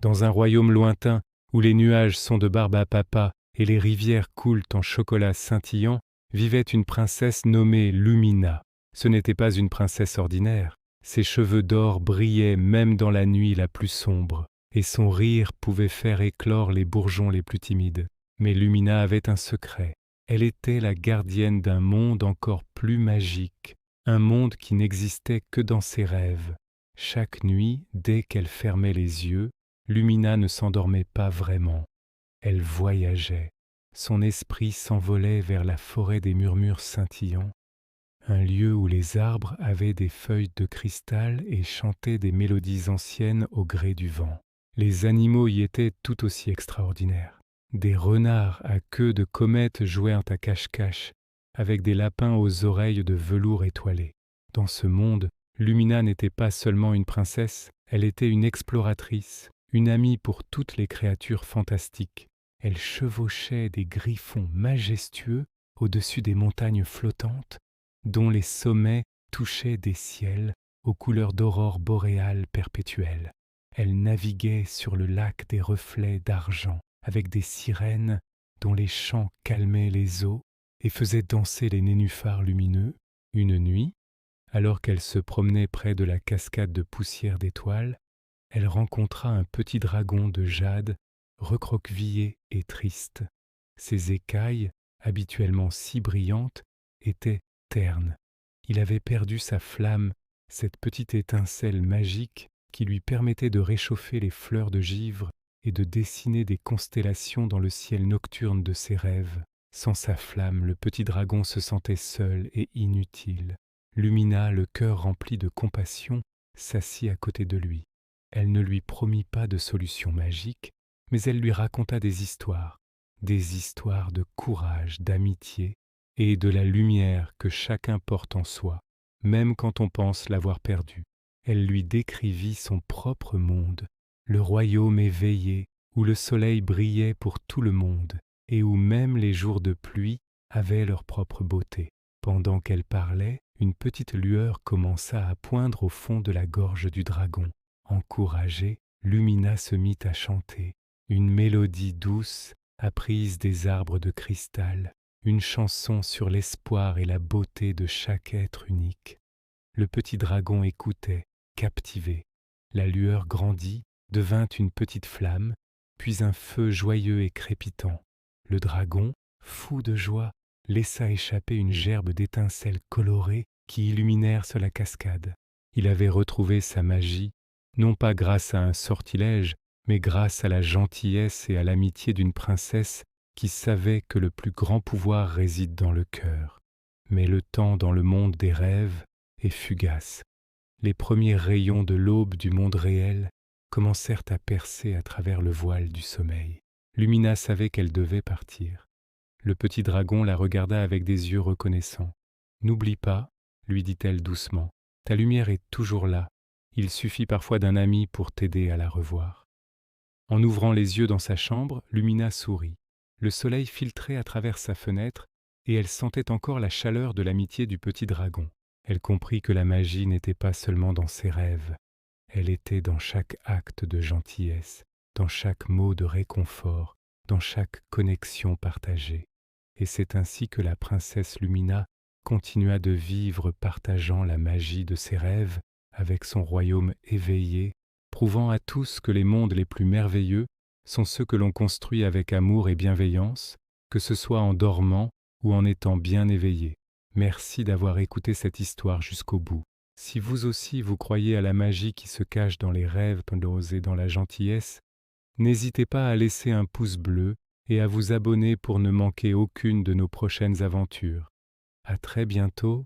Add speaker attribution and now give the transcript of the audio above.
Speaker 1: Dans un royaume lointain où les nuages sont de barbe à papa et les rivières coulent en chocolat scintillant, vivait une princesse nommée Lumina. Ce n'était pas une princesse ordinaire. Ses cheveux d'or brillaient même dans la nuit la plus sombre, et son rire pouvait faire éclore les bourgeons les plus timides. Mais Lumina avait un secret. Elle était la gardienne d'un monde encore plus magique, un monde qui n'existait que dans ses rêves. Chaque nuit, dès qu'elle fermait les yeux, Lumina ne s'endormait pas vraiment. Elle voyageait. Son esprit s'envolait vers la forêt des murmures scintillants, un lieu où les arbres avaient des feuilles de cristal et chantaient des mélodies anciennes au gré du vent. Les animaux y étaient tout aussi extraordinaires. Des renards à queue de comète jouaient à cache-cache, avec des lapins aux oreilles de velours étoilé. Dans ce monde, Lumina n'était pas seulement une princesse, elle était une exploratrice, une amie pour toutes les créatures fantastiques. Elle chevauchait des griffons majestueux au-dessus des montagnes flottantes, dont les sommets touchaient des ciels aux couleurs d'aurore boréale perpétuelle. Elle naviguait sur le lac des reflets d'argent, avec des sirènes dont les chants calmaient les eaux et faisaient danser les nénuphars lumineux. Une nuit, alors qu'elle se promenait près de la cascade de poussière d'étoiles, elle rencontra un petit dragon de jade, recroquevillé et triste. Ses écailles, habituellement si brillantes, étaient ternes. Il avait perdu sa flamme, cette petite étincelle magique qui lui permettait de réchauffer les fleurs de givre et de dessiner des constellations dans le ciel nocturne de ses rêves. Sans sa flamme, le petit dragon se sentait seul et inutile. Lumina, le cœur rempli de compassion, s'assit à côté de lui. Elle ne lui promit pas de solution magique, mais elle lui raconta des histoires de courage, d'amitié et de la lumière que chacun porte en soi, même quand on pense l'avoir perdue. Elle lui décrivit son propre monde, le royaume éveillé où le soleil brillait pour tout le monde et où même les jours de pluie avaient leur propre beauté. Pendant qu'elle parlait, une petite lueur commença à poindre au fond de la gorge du dragon. Encouragée, Lumina se mit à chanter, une mélodie douce, apprise des arbres de cristal, une chanson sur l'espoir et la beauté de chaque être unique. Le petit dragon écoutait, captivé. La lueur grandit, devint une petite flamme, puis un feu joyeux et crépitant. Le dragon, fou de joie, laissa échapper une gerbe d'étincelles colorées qui illuminèrent sur la cascade. Il avait retrouvé sa magie, non pas grâce à un sortilège, mais grâce à la gentillesse et à l'amitié d'une princesse qui savait que le plus grand pouvoir réside dans le cœur. Mais le temps dans le monde des rêves est fugace. Les premiers rayons de l'aube du monde réel commencèrent à percer à travers le voile du sommeil. Lumina savait qu'elle devait partir. Le petit dragon la regarda avec des yeux reconnaissants. « N'oublie pas, lui dit-elle doucement, ta lumière est toujours là. Il suffit parfois d'un ami pour t'aider à la revoir. » En ouvrant les yeux dans sa chambre, Lumina sourit. Le soleil filtrait à travers sa fenêtre et elle sentait encore la chaleur de l'amitié du petit dragon. Elle comprit que la magie n'était pas seulement dans ses rêves, elle était dans chaque acte de gentillesse, dans chaque mot de réconfort, dans chaque connexion partagée. Et c'est ainsi que la princesse Lumina continua de vivre partageant la magie de ses rêves avec son royaume éveillé, prouvant à tous que les mondes les plus merveilleux sont ceux que l'on construit avec amour et bienveillance, que ce soit en dormant ou en étant bien éveillé. Merci d'avoir écouté cette histoire jusqu'au bout. Si vous aussi vous croyez à la magie qui se cache dans les rêves et dans la gentillesse, n'hésitez pas à laisser un pouce bleu et à vous abonner pour ne manquer aucune de nos prochaines aventures. À très bientôt